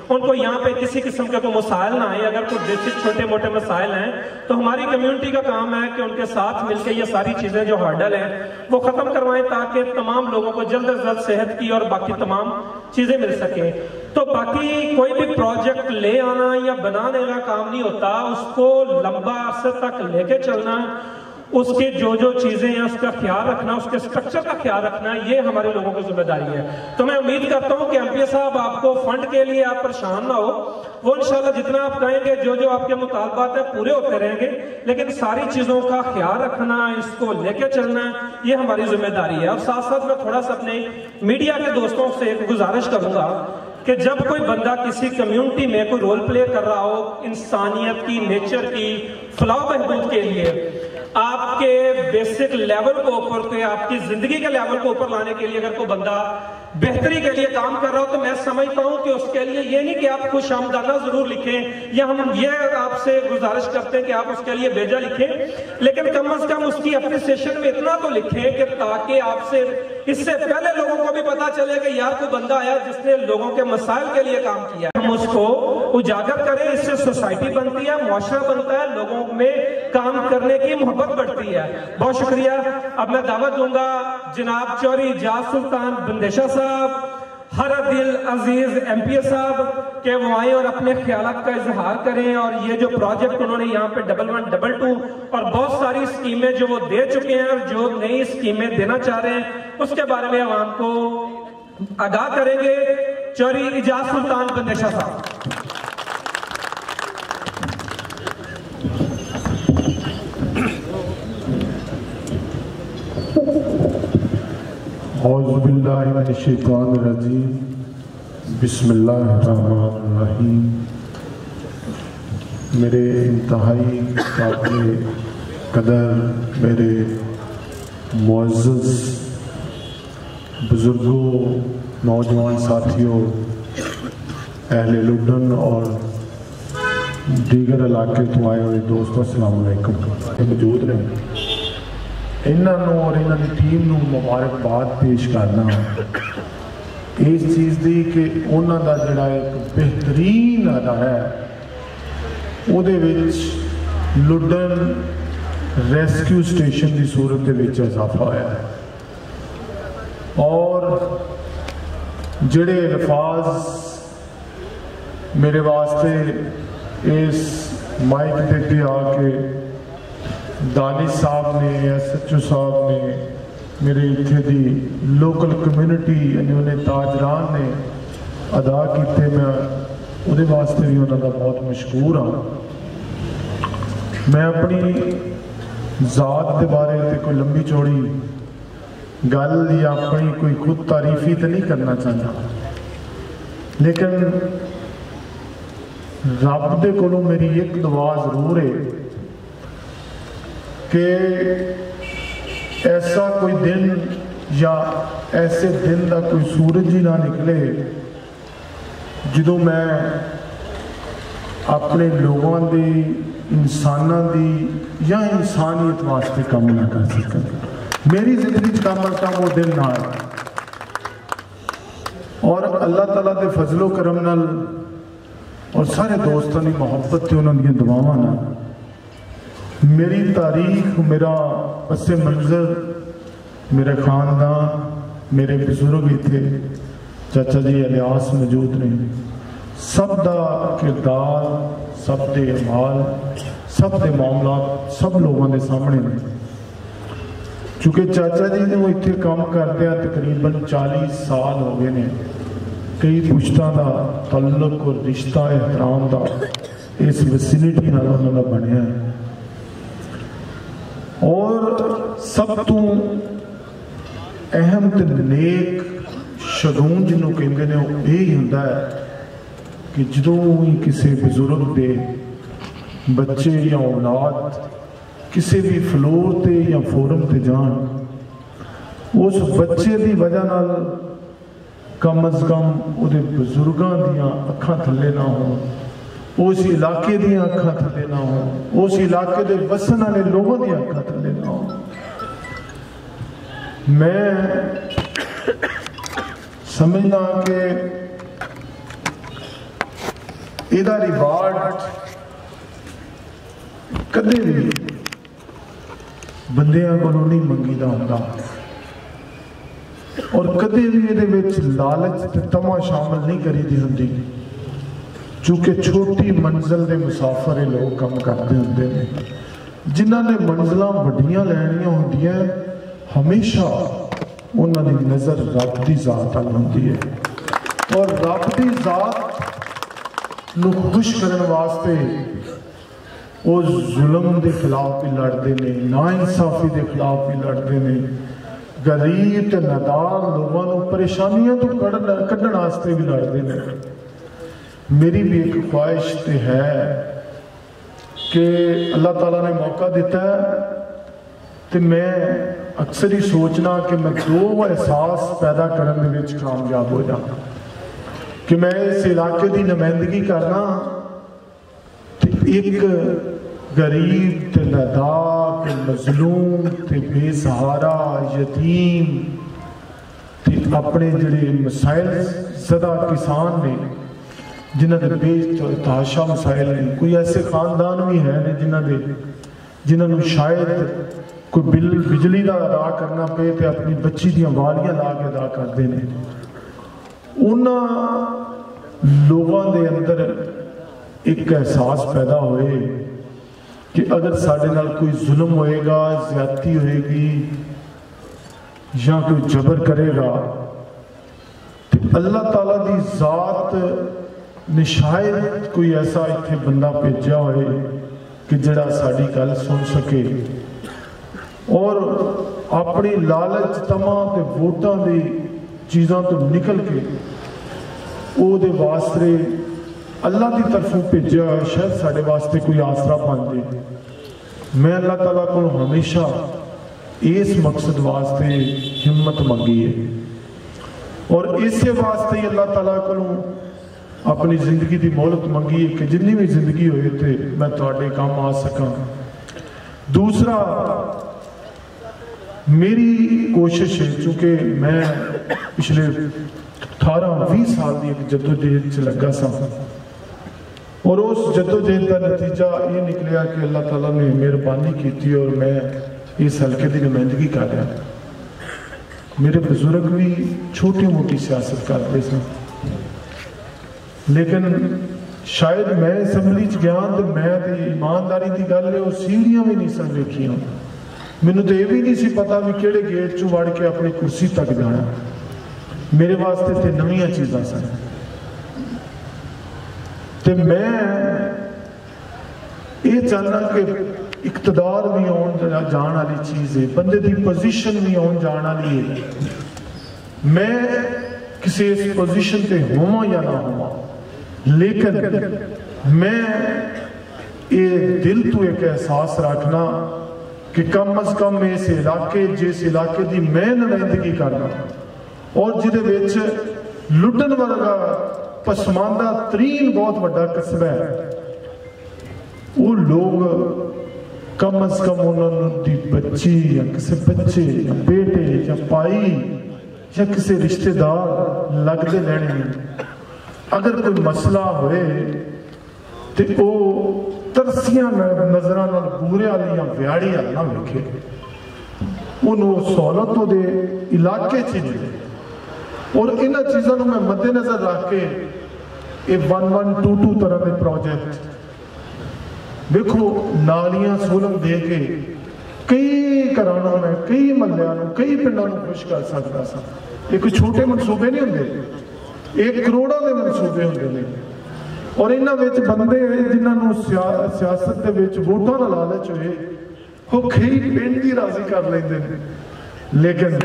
ان کو یہاں پہ کسی قسم کے کوئی مسائل نہ آئے، اگر کوئی بیسک چھوٹے موٹے مسائل ہیں تو ہماری کمیونٹی کا کام ہے کہ ان کے ساتھ مل کے یہ ساری چیزیں جو ہرڈل ہیں وہ ختم کروائیں تاکہ تمام لوگوں کو جلد از جلد صحت کی اور باقی تمام چیزیں مل سکیں۔ تو باقی کوئی بھی پروجیکٹ لے آنا یا بنانے کا کام نہیں ہوتا، اس کو لمبا عرصے تک لے کے چلنا، اس کے جو چیزیں ہیں اس کا خیال رکھنا، اس کے سٹرکچر کا خیال رکھنا، یہ ہمارے لوگوں کی ذمہ داری ہے۔ تو میں امید کرتا ہوں کہ ایم پی اے صاحب آپ کو فنڈ کے لیے آپ پریشان نہ ہو، وہ انشاءاللہ جتنا آپ کہیں گے جو آپ کے مطالبات ہیں پورے ہوتے رہیں گے، لیکن ساری چیزوں کا خیال رکھنا، اس کو لے کے چلنا، یہ ہماری ذمہ داری ہے۔ اور ساتھ ساتھ میں تھوڑا سا اپنے میڈیا کے دوستوں سے ایک گزارش کروں گا کہ جب کوئی بندہ کسی کمیونٹی میں کوئی رول پلے کر رہا ہو انسانیت کی، نیچر کی فلاح و بہبود کے لیے، آپ کے بیسک لیول کو اوپر کے، آپ کی زندگی کے لیول کو اوپر لانے کے لیے اگر کوئی بندہ بہتری کے لیے کام کر رہا ہو تو میں سمجھتا ہوں کہ اس کے لیے یہ نہیں کہ آپ خوش آمدانہ ضرور لکھیں، یا ہم یہ آپ سے گزارش کرتے ہیں کہ آپ اس کے لیے بیجا لکھیں، لیکن کم از کم اس کی اپریسیشن میں اتنا تو لکھیں کہ تاکہ آپ سے اس سے پہلے لوگوں کو بھی پتا چلے کہ یار کوئی بندہ آیا جس نے لوگوں کے مسائل کے لیے کام کیا ہے. ہم اس کو اجاگر کریں, اس سے سوسائٹی بنتی ہے, معاشرہ بنتا ہے, لوگوں میں کام کرنے کی محبت بڑھتی ہے. بہت شکریہ. اب میں دعوت دوں گا جناب چوہدری اجاز سلطان بندیشہ صاحب, ہردل عزیز MP صاحب کہ وہ آئیں اور اپنے خیالات کا اظہار کریں, اور یہ جو پروجیکٹ انہوں نے یہاں پہ 1122 اور بہت ساری اسکیمیں جو وہ دے چکے ہیں اور جو نئی اسکیمیں دینا چاہ رہے ہیں اس کے بارے میں عوام کو آگاہ کریں گے. چوہدری اجاز سلطان بندیشہ صاحب. اعوذ باللہ من الشیطان الرجیم, بسم اللہ الرحمن الرحیم. میرے انتہائی قابل قدر میرے معزز بزرگوں, نوجوان ساتھیوں, اہل لڈن اور دیگر علاقے تو آئے ہوئے دوستوں, السلام علیکم. موجود رہے انہوں اور انہوں کی ٹیم نو مبارکباد پیش کرنا اس چیز دی کہ انہوں کا جڑا ایک بہترین ادا ہے وہ لڈن ریسکیو سٹیشن کی صورت کے اضافہ ہوا ہے, اور جڑے الفاظ میرے واسطے اس مائک دے آ کے دانش صاحب نے, SHO صاحب نے, میرے اتھے دی لوکل کمیونٹی یعنی انہیں تاجران نے ادا کیتے, میں انہیں واسطے بھی انہوں کا بہت مشکور ہوں. میں اپنی ذات کے بارے تے کوئی لمبی چوڑی گل یا اپنی کوئی خود تعریفی تو نہیں کرنا چاہتا, لیکن رب دے کولوں میری ایک دعا ضرور ہے کہ ایسا کوئی دن یا ایسے دن دا کوئی سورج ہی نہ نکلے جدوں میں اپنے لوگوں دی, انساناں دی یا انسانیت واسطے کام نہ کر سکوں. میری زندگی کم از کم وہ دن نہ آئے, اور اللہ تعالیٰ دے فضل و کرم نال اور سارے دوستوں کی محبت تے انہوں نے دعاواں نال میری تاریخ, میرا پس منظر, میرے خاندان, میرے بزرگ ہی تھے, چاچا جی الیاس موجود نے, سب دا کردار, سب دے اعمال, سب دے معاملات سب لوگوں کے سامنے نے. چونکہ چاچا جی نے وہ اتنے کام کرتے ہیں تقریباً 40 سال ہو گئے نے, کئی پشتوں کا تعلق اور رشتہ احترام کا اس ویسینٹی نال انہوں کا بنیا ہے. اور سب تو اہم تے نیک شگون جنہوں کہندے نے وہ یہی ہوندا ہے کہ جدوں ہی کسی بزرگ دے بچے یا اولاد کسی بھی فلور تے یا فورم تے جان, اس بچے دی وجہ نال کم از کم وہ بزرگاں دیاں اکھاں تھلے نہ ہوں, اس علاقے دیاں اکھاں تھلے نہ ہوں, اس علاقے دے وسن والے لوگوں دیاں اکھاں تھلے نہ ہوں. میں سمجھنا کہ ایدہ ریوارڈ کدے بھی بندیاں کو نہیں منگی دا ہوندا, اور کدے بھی ایدے وچ لالچ تے تما شامل نہیں کری دی ہوندی, چونکہ چھوٹی منزل دے مسافر لوگ کم کرتے ہوندے نے. جنہاں نے منزلاں وڈیاں لینیاں ہوندیاں ہمیشہ انہاں دی نظر رب دی ذات ال ہوندی ہے, اور رب دی ذات نو خوش کرن واسطے وہ ظلم دے خلاف بھی لڑتے نے, ناانصافی دے خلاف بھی لڑتے نے, غریب تے نادار لوگوں کو پریشانیاں تو کڈن واسطے بھی لڑتے نے. میری بھی ایک خواہش تے ہے کہ اللہ تعالیٰ نے موقع دیتا ہے تو میں اکثر ہی سوچنا کہ میں دو احساس پیدا کرنے میں کامیاب ہو جاؤں, کہ میں اس علاقے دی نمائندگی کرنا, ایک غریب تے نادار کہ مظلوم تے بے سہارا یتیم تے اپنے جڑے مسائل زدہ کسان نے جنہ دے بے تحاشا مسائل نے، کوئی ایسے خاندان بھی ہیں جنہوں نے شاید کوئی بجلی دا ادا کرنا پے تے اپنی بچی دیاں والیاں لا کے ادا کرتے ہیں، انہاں لوگوں دے اندر ایک احساس پیدا ہوئے کہ اگر ساڑھے نال کوئی ظلم ہوئے گا، زیادتی ہوئے گی یا کوئی جبر کرے گا تو اللہ تعالیٰ دی ذات نے شاید کوئی ایسا اتنے بندہ بھیجا ہوئے کہ جڑا ساڑی گل سن سکے اور اپنی لالچ تمام تے ووٹاں دی چیزاں تو نکل کے او دے واسطے اللہ دی طرفوں بھیجا ہے، شاید ساڑے واسطے کوئی آسرا بن دے۔ میں اللہ تعالیٰ کو ہمیشہ اس مقصد واسطے ہمت منگی ہے اور اسی واسطے ہی اللہ تعالیٰ کو اپنی زندگی دی مہلت منگی ہے کہ جتنی بھی زندگی ہوئے تھے میں تواڈے کام آ سکاں۔ دوسرا میری کوشش ہے، چونکہ میں پچھلے 18-20 سال دی ایک جدوجہد سے لگا سا اور اس جدوجہد کا نتیجہ یہ نکلیا کہ اللہ تعالیٰ نے مہربانی کی تھی اور میں اس حلقے دی نمائندگی کر رہا۔ میرے بزرگ بھی چھوٹی موٹی سیاست کرتے سن، لیکن شاید میں اسمبلی چ گیا تو میں ایمانداری دی گل ہے وہ سیڑھیاں بھی نہیں سن ویکھیاں، مینوں تو یہ بھی نہیں سی پتا بھی کہڑے گیٹ چوں وڑ کے اپنی کرسی تک جانا، میرے واسطے تے نویاں چیزاں سن۔ تے میں یہ چاہنا کہ اقتدار بھی آن جان والی چیز ہے، بندے دی پوزیشن بھی آن جان والی ہے، میں کسی اس پوزیشن تے ہوا یا نہ ہوا، لیکن میں یہ دل تو ایک احساس رکھنا کہ کم از کم اس علاقے جس علاقے دی میں نمائندگی کرنا اور جدے وچ لٹن ورگا پسماندہ ترین بہت بڑا قصبہ ہے، وہ لوگ کم از کم انہوں دی بچی یا کسی بچے یا بیٹے یا پائی یا کسی رشتہ دار لگ دے لینے میں اگر کوئی مسئلہ ہوئے تو وہ ترسیاں نظران بورے آلیاں ویاڑی آلیاں لکھے انہوں سہولتوں دے علاقے چیزیں اور انہاں چیزوں میں مد نظر رکھ کے یہ 1122 طرح دے پروجیکٹ دیکھو نالیاں سولم دے کے کئی کرانوں میں کئی ملیانوں کئی پنڈوں میں خوش کر سکتا سا، یہ کوئی چھوٹے منصوبے نہیں ہوندے، 1 کروڑوں دے منصوبے ہوندے نے اور انہاں وچ بندے جنہاں نوں سیاست دے وچ ووٹاں دا لالچ ہوئے وہ کئی پنڈ دی راضی کر لیندے نے، لیکن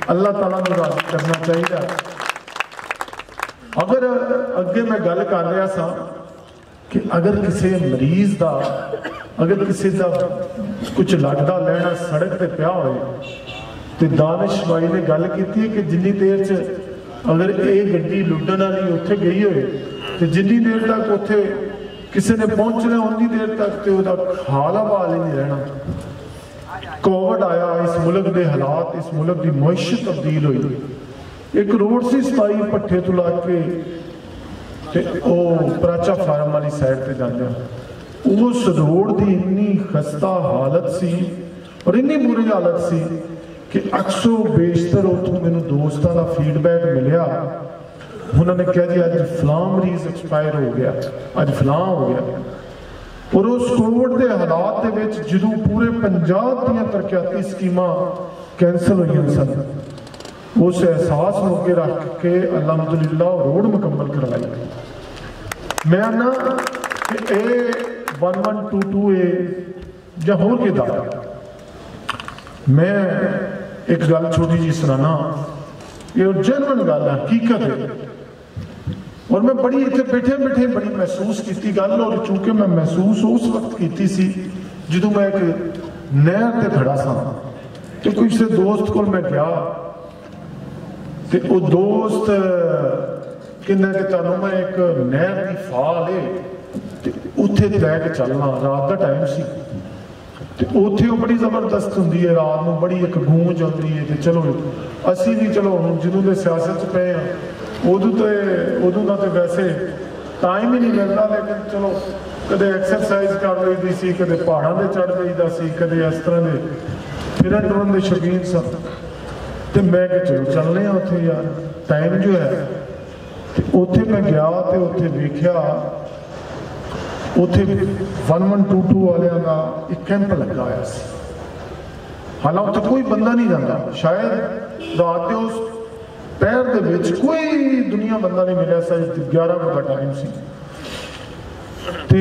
اللہ تعالیٰ نے راضی کرنا چاہیے۔ اگر اگے میں گل کر رہا سا کہ اگر کسی مریض دا اگر کسی دا کچھ لگدا لینا سڑک تے پیا ہوئے تو دانش بھائی نے گل کی ہے کہ جنی دیر چ اگر یہ گڈی لٹن والی اتنے گئی ہوئے تو جنی دیر تک اتنے کسی نے پہنچنا انی دیر تک تو وہ حال حوال ہی نہیں رہنا۔ کووڈ آیا، اس ملک دے حالات اس ملک دی معیشت تبدیل ہوئی، ایک روڈ سی سپائی پٹھے تو لا کے پراچا فارم والی سائڈ تے جاندے ہیں، اس روڈ دی انی خستہ حالت سی اور انی بری حالت سی کہ اکثر بیشتر اتوں میں دوستاں دا فیڈ بیک ملیا، انہوں نے کہا جی آج فلاں مریض ایکسپائر ہو گیا، آج فلاں ہو گیا، اور اس کووڈ دے حالات دے وچ جدوں پورے پنجاب دیاں ترقیاتی سکیماں کینسل ہوئی سن، اس احساس موقع رکھ کے الحمدللہ روڈ مکمل کروائی۔ میں آنا کہ اے 1122 اے یا ہور کے دعویٰ میں ایک گل چھوٹی جی سنانا، یہ جنون گل ہے، حقیقت ہے، اور میں بڑی اتنے بیٹھے بیٹھے بڑی محسوس کیتی گل، اور چونکہ میں محسوس اس وقت کیتی سی جدوں میں ایک نہر تے کھڑا سا تو کچھ سے دوست کو میں گیا تے وہ دوست کہنا کہ تانوں میں ایک نہر دی فال ہے تے اتھے لے کے چلنا، رات دا ٹائم سی ਤੇ ਉੱਥੇ ਉਹ ਬੜੀ ਜ਼ਬਰਦਸਤ ਹੁੰਦੀ ਹੈ, ਰਾਤ ਨੂੰ ਬੜੀ ਇੱਕ ਗੂੰਜ ਆਉਂਦੀ ਹੈ। ਤੇ ਚਲੋ ਅਸੀਂ ਵੀ ਚਲੋ ਹੁਣ ਜਦੋਂ ਦੇ ਸਿਆਸਤ 'ਚ ਪਏ ਹਾਂ ਉਦੋਂ ਦਾ ਤੇ ਵੈਸੇ ਟਾਈਮ ਹੀ ਨਹੀਂ ਮਿਲਦਾ, ਲੇਕਿਨ ਚਲੋ ਕਦੇ ਐਕਸਰਸਾਈਜ਼ ਕਰ ਲਈਦੀ ਸੀ, ਕਦੇ ਪਹਾੜਾਂ 'ਤੇ ਚੜ੍ਹ ਜਾਈਦਾ ਸੀ, ਕਦੇ ਇਸ ਤਰ੍ਹਾਂ ਦੇ ਫਿਰਨ ਟੁਰਨ ਦੇ ਸ਼ੌਕੀਨ ਸਨ। ਤੇ ਮੈਂ ਕਿਹਾ ਚਲੋ ਚੱਲਦੇ ਹਾਂ ਉੱਥੇ ਯਾਰ, ਟਾਈਮ ਜੋ ਹੈ। ਤੇ ਉੱਥੇ ਮੈਂ ਗਿਆ ਤੇ ਉੱਥੇ ਵੇਖਿਆ ਉੱਥੇ 1122 ਵਾਲਿਆਂ ਦਾ ਇੱਕ ਕੈਂਪ ਲੱਗਾ ਹੋਇਆ ਸੀ। ਹਾਲਾਂਕਿ ਉੱਥੇ ਕੋਈ ਬੰਦਾ ਨਹੀਂ ਜਾਂਦਾ, ਸ਼ਾਇਦ ਰਾਤ ਦੇ ਉਸ ਪਹਿਰ ਦੇ ਵਿੱਚ ਕੋਈ ਦੁਨੀਆ ਬੰਦਾ ਨਹੀਂ ਮਿਲਿਆ ਸੀ। 11 ਵਜੇ ਦਾ ਟਾਈਮ ਸੀ ਤੇ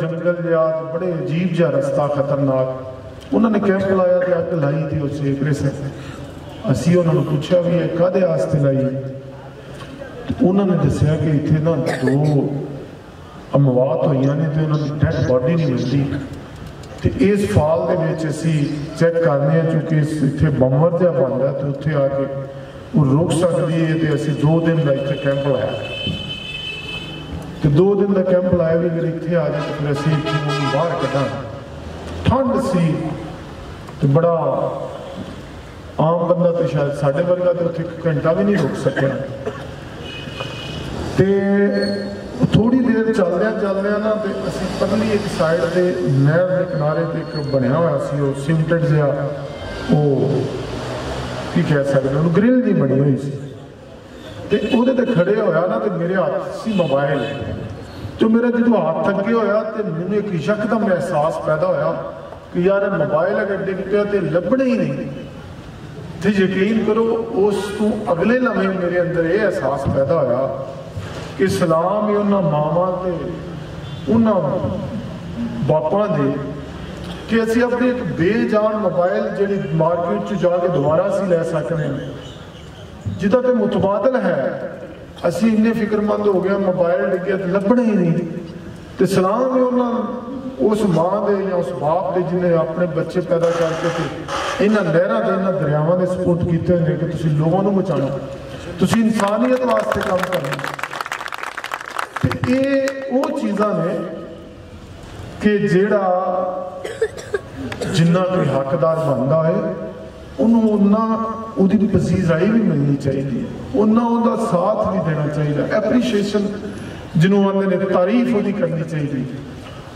ਜੰਗਲ ਜਿਹਾ, ਬੜੇ ਅਜੀਬ ਜਿਹਾ ਰਸਤਾ, ਖਤਰਨਾਕ। ਉਹਨਾਂ ਨੇ ਕੈਂਪ ਲਾਇਆ ਤੇ ਅੱਗ ਲਾਈ ਤੇ ਉਸ ਏਕਰੇ ਸੇ ਅਸੀਂ ਉਹਨਾਂ ਨੂੰ ਪੁੱਛਿਆ ਵੀ ਇਹ ਕਾਹਦੇ ਵਾਸਤੇ ਲਾਈ? ਉਹਨਾਂ ਨੇ ਦੱਸਿਆ ਕਿ ਇੱਥੇ ਨਾ 2 ਅਮਵਾਤ ਹੋਈਆਂ ਨੇ ਤੇ ਉਹਨਾਂ ਦੀ ਡੈਡ ਬਾਡੀ ਨਹੀਂ ਮਿਲਦੀ ਤੇ ਇਸ ਫਾਲ ਦੇ ਵਿੱਚ ਅਸੀਂ ਚੈੱਕ ਕਰਨੇ ਆ, ਕਿਉਂਕਿ ਇੱਥੇ ਬੰਮਰ ਜਿਹਾ ਬਣਦਾ ਤੇ ਉੱਥੇ ਆ ਕੇ ਉਹ ਰੁਕ ਸਕਦੀ ਹੈ। ਤੇ ਅਸੀਂ 2 ਦਿਨ ਦਾ ਇੱਥੇ ਕੈਂਪ ਲਾਇਆ ਤੇ 2 ਦਿਨ ਦਾ ਕੈਂਪ ਲਾਇਆ ਵੀ ਅਗਰ ਇੱਥੇ ਆ ਜਾਏ ਤਾਂ ਫਿਰ ਅਸੀਂ ਉਹਨੂੰ ਬਾਹਰ ਕੱਢਾਂ। ਠੰਡ ਸੀ ਤੇ ਬੜਾ ਆਮ ਬੰਦਾ ਤੇ ਸ਼ਾਇਦ ਸਾਡੇ ਵਰਗਾ ਤੇ ਉੱਥੇ 1 ਘੰਟਾ ਵੀ ਨਹੀਂ ਰੁਕ ਸਕਿਆ। ਤੇ ਥੋੜੀ ਦੇਰ ਚੱਲਦਿਆਂ ਨਾ ਤੇ ਅਸੀਂ ਪਤਲੀ ਇੱਕ ਸਾਈਡ ਤੇ ਨਹਿਰ ਦੇ ਕਿਨਾਰੇ ਤੇ ਇੱਕ ਬਣਿਆ ਹੋਇਆ ਸੀ, ਉਹ ਸਿਮਟਡ ਜਿਹਾ, ਉਹ ਕੀ ਕਹਿ ਸਕਦੇ ਉਹਨੂੰ, ਗ੍ਰਿਲ ਦੀ ਬਣੀ ਹੋਈ ਸੀ। ਤੇ ਉਹਦੇ ਤੇ ਖੜੇ ਹੋਇਆ ਨਾ ਤੇ ਮੇਰੇ ਹੱਥ ਸੀ ਮੋਬਾਈਲ। ਤੇ ਮੇਰਾ ਜਦੋਂ ਹੱਥ ਅੱਗੇ ਹੋਇਆ ਤੇ ਮੈਨੂੰ ਇੱਕ ਯਕਦਮ ਅਹਿਸਾਸ ਪੈਦਾ ਹੋਇਆ ਕਿ ਯਾਰ ਮੋਬਾਈਲ ਅਗਰ ਡਿੱਗ ਪਿਆ ਤੇ ਲੱਭਣਾ ਹੀ ਨਹੀਂ। ਤੇ ਯਕੀਨ ਕਰੋ ਉਸ ਤੋਂ ਅਗਲੇ ਲਮਹੇ ਮੇਰੇ ਅੰਦਰ ਇਹ ਅਹਿਸਾਸ ਪੈਦਾ ਹੋਇਆ ਕਿ ਸਲਾਮ ਹੀ ਉਹਨਾਂ ਮਾਵਾਂ ਤੇ ਉਹਨਾਂ ਬਾਪਾਂ ਦੇ ਕਿ ਅਸੀਂ ਆਪਣੀ ਇੱਕ ਬੇਜਾਨ ਮੋਬਾਈਲ ਜਿਹੜੀ ਮਾਰਕੀਟ 'ਚ ਜਾ ਕੇ ਦੁਬਾਰਾ ਅਸੀਂ ਲੈ ਸਕਦੇ ਹਾਂ, ਜਿਹਦਾ ਤੇ ਮੁਤਬਾਦਲ ਹੈ। ਅਸੀਂ ਇੰਨੇ ਫਿਕਰਮੰਦ ਹੋ ਗਏ ਮੋਬਾਈਲ ਡਿੱਗਿਆ ਤੇ ਲੱਭਣਾ ਹੀ ਨਹੀਂ। ਤੇ ਸਲਾਮ ਹੀ ਉਹਨਾਂ ਉਸ ਮਾਂ ਦੇ ਜਾਂ ਉਸ ਬਾਪ ਦੇ ਜਿਹਨੇ ਆਪਣੇ ਬੱਚੇ ਪੈਦਾ ਕਰਕੇ ਤੇ ਇਹਨਾਂ ਨਹਿਰਾਂ ਤੇ ਇਹਨਾਂ ਦਰਿਆਵਾਂ ਦੇ ਸਪੁਰਦ ਕੀਤੇ ਨੇ ਕਿ ਤੁਸੀਂ ਲੋਕਾਂ ਨੂੰ ਬਚਾਉਣਾ, ਤੁਸੀਂ ਇਨਸਾਨੀਅਤ ਵਾਸਤੇ ਕੰਮ ਕਰਨਾ। ਤੇ ਇਹ ਉਹ ਚੀਜ਼ਾਂ ਨੇ ਕਿ ਜਿਹੜਾ ਜਿੰਨਾ ਕੋਈ ਹੱਕਦਾਰ ਬਣਦਾ ਹੈ ਉਹਨੂੰ ਉਹਨਾਂ ਉਹਦੀ ਪਸੀਜ਼ਾਈ ਵੀ ਮਿਲਣੀ ਚਾਹੀਦੀ ਹੈ, ਉਹਨਾਂ ਉਹਦਾ ਸਾਥ ਵੀ ਦੇਣਾ ਚਾਹੀਦਾ, ਐਪਰੀਸ਼ੀਏਸ਼ਨ ਜਿਹਨੂੰ ਆਉਂਦੇ ਨੇ, ਤਾਰੀਫ ਉਹਦੀ ਕਰਨੀ ਚਾਹੀਦੀ।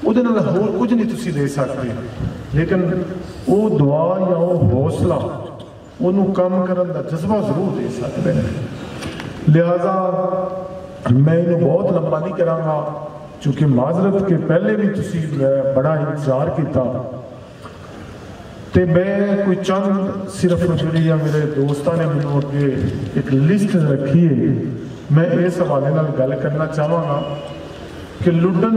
ਉਹਦੇ ਨਾਲ ਹੋਰ ਕੁਝ ਨਹੀਂ ਤੁਸੀਂ ਦੇ ਸਕਦੇ, ਲੇਕਿਨ ਉਹ ਦੁਆ ਜਾਂ ਉਹ ਹੌਸਲਾ, ਉਹਨੂੰ ਕੰਮ ਕਰਨ ਦਾ ਜਜ਼ਬਾ ਜ਼ਰੂਰ ਦੇ ਸਕਦੇ ਨੇ। ਲਿਹਾਜ਼ਾ ਮੈਂ ਇਹਨੂੰ ਬਹੁਤ ਲੰਬਾ ਨਹੀਂ ਕਰਾਂਗਾ, ਕਿਉਂਕਿ ਮਾਜ਼ਰਤ ਕੇ ਪਹਿਲੇ ਵੀ ਤੁਸੀਂ ਬੜਾ ਇੰਤਜ਼ਾਰ ਕੀਤਾ ਤੇ ਮੈਂ ਕੋਈ ਚੰਦ ਸਿਰਫ ਜਿਹੜੀ ਆ ਮੇਰੇ ਦੋਸਤਾਂ ਨੇ ਮੈਨੂੰ ਅੱਗੇ ਇੱਕ ਲਿਸਟ ਰੱਖੀ ਹੈ, ਮੈਂ ਇਸ ਹਵਾਲੇ ਨਾਲ ਗੱਲ ਕਰਨਾ ਚਾਹਾਂਗਾ ਕਿ ਲੁੱਡਨ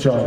4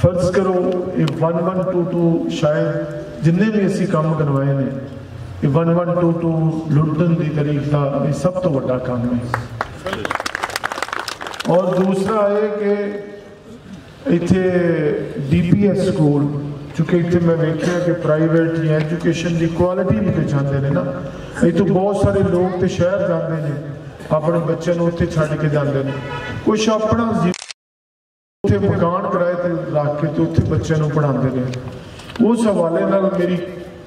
فرض کرو یہ 1122 شاید جننے بھی اسی کام کروائے نے یہ 1122 لٹن دی تاریخ کا یہ سب تو بڑا کام ہے. اور دوسرا ہے کہ اتنے DPS سکول چونکہ اتنے میں دیکھا کہ پرائیویٹ یا ایجوکیشن کی کوالٹی بھی تو چاہتے ہیں نا. یہ تو بہت سارے لوگ تو شہر جاتے ہیں اپنے بچے کو اتنے چھڈ کے جاتے ہیں کچھ اپنا اتنے مکان کرائے تے رکھ کے تو اتنے بچے کو پڑھاتے ہیں. اس حوالے نال میری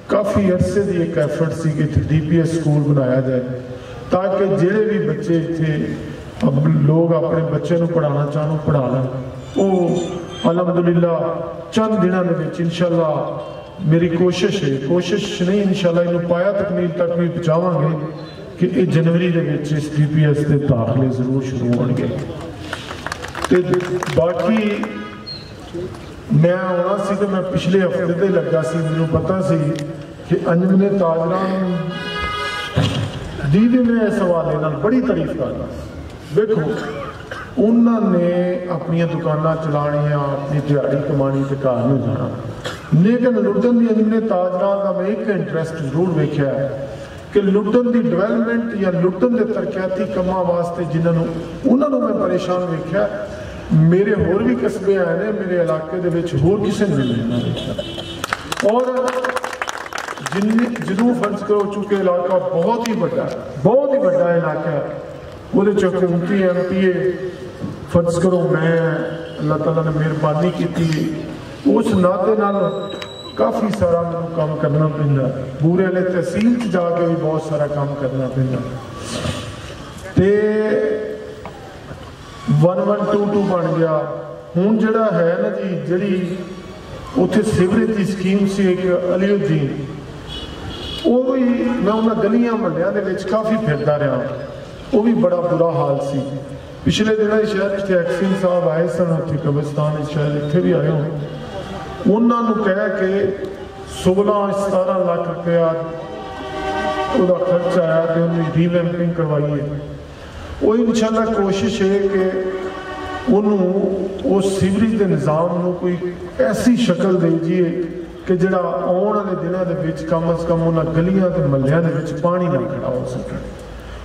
کافی عرصے کی ایک ایفرٹ سی کہ DPS سکول بنایا جائے تاکہ جڑے بھی بچے اتنے لوگ اپنے بچے کو پڑھانا چاہوں پڑھا لیں. وہ الحمدللہ چند دنوں میں انشاءاللہ میری کوشش ہے کوشش نہیں انشاءاللہ انہوں پایا تکمیل تک بھی پہنچاواں گے کہ یہ جنوری دے وچ اس DPS کے داخلے ضرور شروع ہون گے. باقی میں آنا سی تو میں پچھلے ہفتے تے لگا سی مجھے پتا سی کہ انجمن تاجران دی میں اس حوالے نال بڑی تعریف کرنا. دیکھو انہوں نے اپنی دکانہ چلانیاں اپنی دیہڑی کمانی تے گھر نہیں جانا لیکن لٹن دی انجمن تاجران کا میں ایک انٹرسٹ ضرور ویکھیا ہے کہ لٹن دی ڈیولپمنٹ یا لٹن دے ترقیاتی کماں واسطے جنہوں انہوں نے میں پریشان ویکھیا. میرے ہور بھی قصبے آئے نے میرے علاقے دے وچ ہور کسے نے نہیں ویکھیا. اور جنوں فرض کرو چونکہ علاقہ بہت ہی بڑا علاقہ ہے وہ حکومتی MPA فرض کرو میں اللہ تعالیٰ نے مہربانی کی تھی اس ناطے نال کافی سارا مجھے کام کرنا پہنتا بورے والے تحصیل جا کے بھی بہت سارا کام کرنا پہنتا. تے 1122 بن گیا ہوں جڑا ہے نا جی جڑی اتنے سیوریج کی سکیم سی ایک علی الدین وہ بھی میں انہاں گلیاں محلیاں دے وچ کافی پھردا رہا وہ بھی بڑا برا حال سی. پچھلے دنوں شاید اتنے ایکسین صاحب آئے سن اتنے قبرستان شاید اتنے بھی آئے ہوں انہوں نے کہا کہ 16-17 لاکھ روپیہ وہ خرچ آیا کہ انہوں نے ریویمپنگ کروائی ہے. وہ انشاءاللہ کوشش ہے کہ انہوں اس سیوریج کے نظام کو کوئی ایسی شکل دے جیے کہ جڑا آن والے دنوں کے وچ کم از کم انہاں گلیاں تے محلیاں دے وچ پانی نہ کھڑا ہو سکے.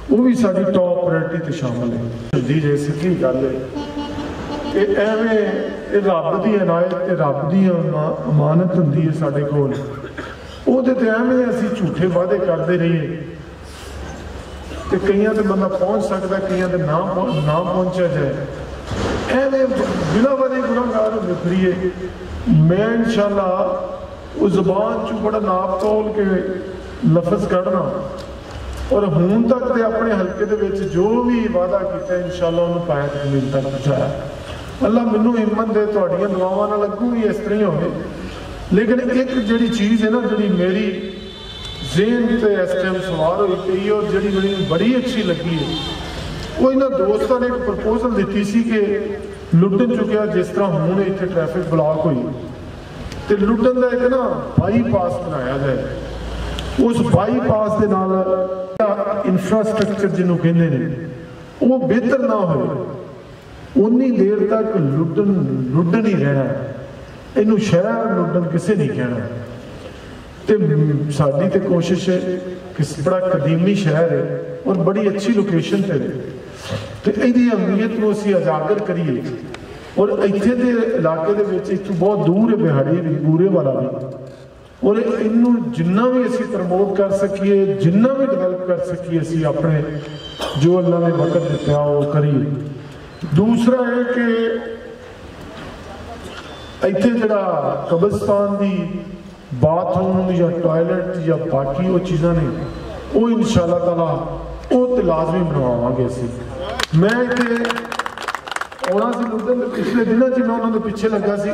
وہ بھی ساری ٹاپ پرائرٹی تے شامل ہے. جی جی سچی گل ہے کہ ایویں رب دی عنایت تے رب دی امانت ہوندی ہے ساڈے کول وہ تے ایویں اسی جھوٹے وعدے کرتے رہیے کہ کئیاں تے بندہ پہنچ سکتا ہے کئیاں تے نہ پہنچا جائے ایویں بلا وجہ گناہگار ہوندے پھریے. میں انشاءاللہ اس زبان چوں بڑا ناپ تول کے لفظ کڑنا اور ہون تک تے اپنے حلقے دے وچ جو بھی وعدہ کیتا ہے انشاءاللہ انہوں پایا تکمیل تک پہنچایا. اللہ منوں ہمت دے تہاڈیاں دعاواں نال لگوں گی اس طرح ہوئے. لیکن ایک جڑی چیز ہے نا جڑی میری ذہن تے اس ٹائم سوار ہوئی پئی اور جڑی میری بڑی اچھی لگی ہے وہ انہاں دوستاں نے ایک پرپوزل دیتی سی کہ لٹن چکیا جس طرح ہوں اتنے ٹریفک بلاک ہوئی تے لٹن دا ایک نا بائی پاس بنایا جائے. اس بائی پاس دے نال انفراسٹرکچر جنہوں کہنے نے وہ بہتر نہ ہوئے انی دیر تک لٹن ہی رہنا ہے. انہوں شہر لٹن کسے نہیں کہنا. تے ساڈی تے کوشش ہے کہ بڑا قدیمی شہر ہے اور بڑی اچھی لوکیشن تے تے ایدی اہمیت کو اسی اجاگر کریے. اور ایتھے دے علاقے دے وچ ایتھوں بہت دور ہے بہاڑی بھی بورے والا بھی اور انہوں جنہ بھی اسی پرموٹ کر سکیے جنہ بھی ڈیولپ کر سکیے اسی اپنے جو اللہ نے وقت دیتا ہے وہ کریے. دوسرا ہے کہ ایتھے جڑا قبرستان دی باتھ روم یا ٹوائلٹ یا باقی وہ چیزاں نے وہ انشاءاللہ تعالیٰ وہ تے لازمی بنواواں گے اسی. میں ایتھے اونا سی لٹن پچھلے دنوں جی میں انہوں نے پیچھے لگا سی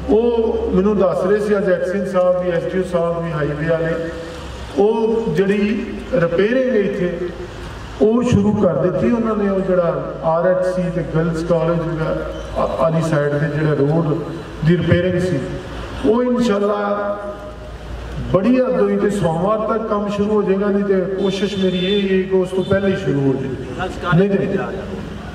وہ منوں دس رہے سی اج ایکسین صاحب بھی SDO صاحب بھی ہائی وے والے وہ جڑی ریپیئرنگ گئی تھے وہ شروع کر دیتی انہوں نے. وہ جڑا RHC تے گرلز کالج والی سائڈ دے جڑا روڈ دی ریپیئرنگ سی وہ انشاءاللہ بڑی حد ہوئی تے سوموار تک کام شروع ہو جائے گا. نہیں تے کوشش میری یہی ہے کہ اس تو پہلے ہی شروع ہو جائے. نہیں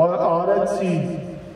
RHC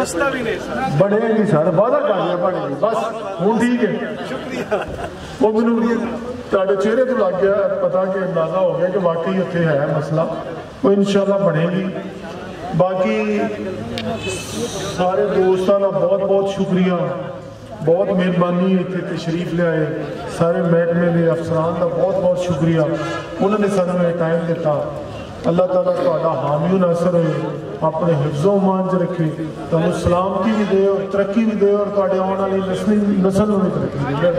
رستہ بھی نہیں سر بنے گی سر وعدہ کر لیا بنے گی بس ہوں ٹھیک ہے شکریہ وہ مجھے تھوڑے چہرے تو لگ گیا پتا کہ اندازہ ہو گیا کہ واقعی اتنے ہے مسئلہ وہ انشاءاللہ بنے گی باقی سارے دوستوں کا بہت بہت شکریہ بہت مہربانی اتنے تشریف لے آئے سارے محکمے کے افسران کا بہت بہت شکریہ انہوں نے سانوں یہ ٹائم دیتا اللہ تعالیٰ تہاڈا حامی و ناصر ہوئے اپنے حفظ و امان چ رکھے تمہیں سلامتی بھی دے اور ترقی بھی دے اور تہاڈے آنے والی نسل میں بھی ترقی دے.